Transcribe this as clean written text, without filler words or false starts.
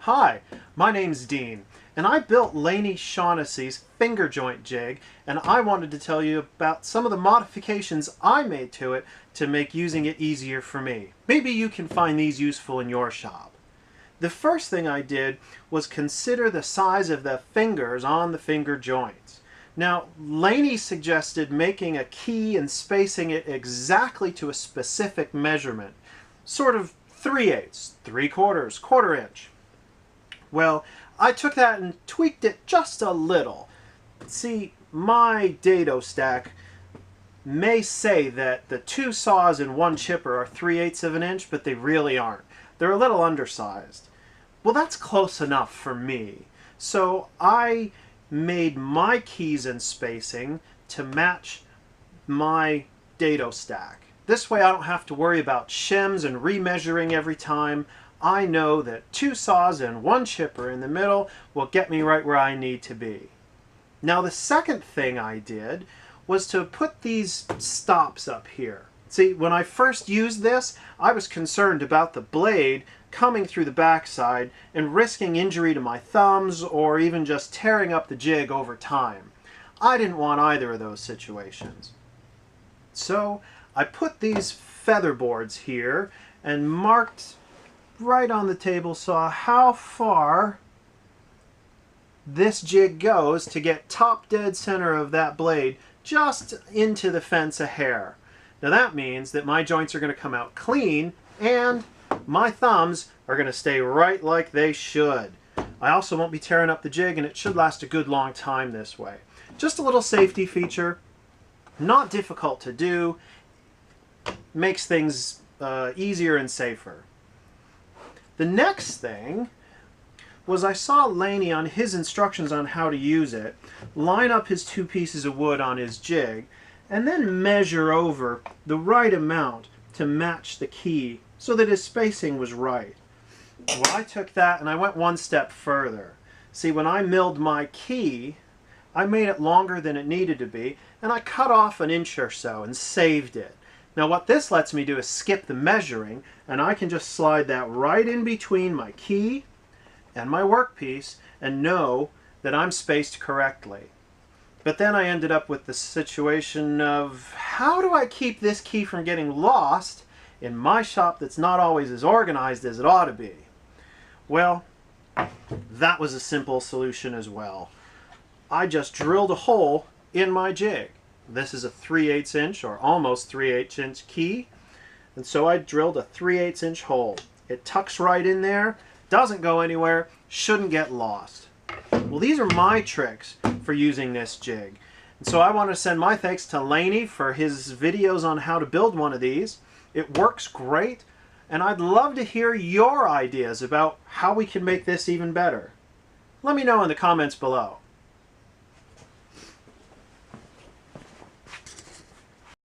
Hi, my name's Dean, and I built Laney Shaughnessy's finger joint jig, and I wanted to tell you about some of the modifications I made to it to make using it easier for me. Maybe you can find these useful in your shop. The first thing I did was consider the size of the fingers on the finger joints. Now, Laney suggested making a key and spacing it exactly to a specific measurement, sort of 3/8, 3/4, quarter inch. Well, I took that and tweaked it just a little. See, my dado stack may say that the two saws and one chipper are 3/8 of an inch, but they really aren't. They're a little undersized. Well, that's close enough for me. So I made my keys and spacing to match my dado stack. This way I don't have to worry about shims and remeasuring every time. I know that two saws and one chipper in the middle will get me right where I need to be. Now the second thing I did was to put these stops up here. See, when I first used this, I was concerned about the blade coming through the backside and risking injury to my thumbs or even just tearing up the jig over time. I didn't want either of those situations. So I put these feather boards here and marked right on the table saw how far this jig goes to get top dead center of that blade just into the fence a hair. Now that means that my joints are going to come out clean and my thumbs are going to stay right like they should. I also won't be tearing up the jig and it should last a good long time this way. Just a little safety feature, not difficult to do, makes things easier and safer. The next thing was I saw Laney on his instructions on how to use it, line up his two pieces of wood on his jig, and then measure over the right amount to match the key so that his spacing was right. Well, I took that and I went one step further. See, when I milled my key, I made it longer than it needed to be, and I cut off an inch or so and saved it. Now what this lets me do is skip the measuring, and I can just slide that right in between my key and my workpiece and know that I'm spaced correctly. But then I ended up with the situation of, how do I keep this key from getting lost in my shop that's not always as organized as it ought to be? Well, that was a simple solution as well. I just drilled a hole in my jig. This is a 3/8 inch or almost 3/8 inch key, and so I drilled a 3/8 inch hole. It tucks right in there, doesn't go anywhere, shouldn't get lost. Well, these are my tricks for using this jig. And so I want to send my thanks to Laney for his videos on how to build one of these. It works great, and I'd love to hear your ideas about how we can make this even better. Let me know in the comments below.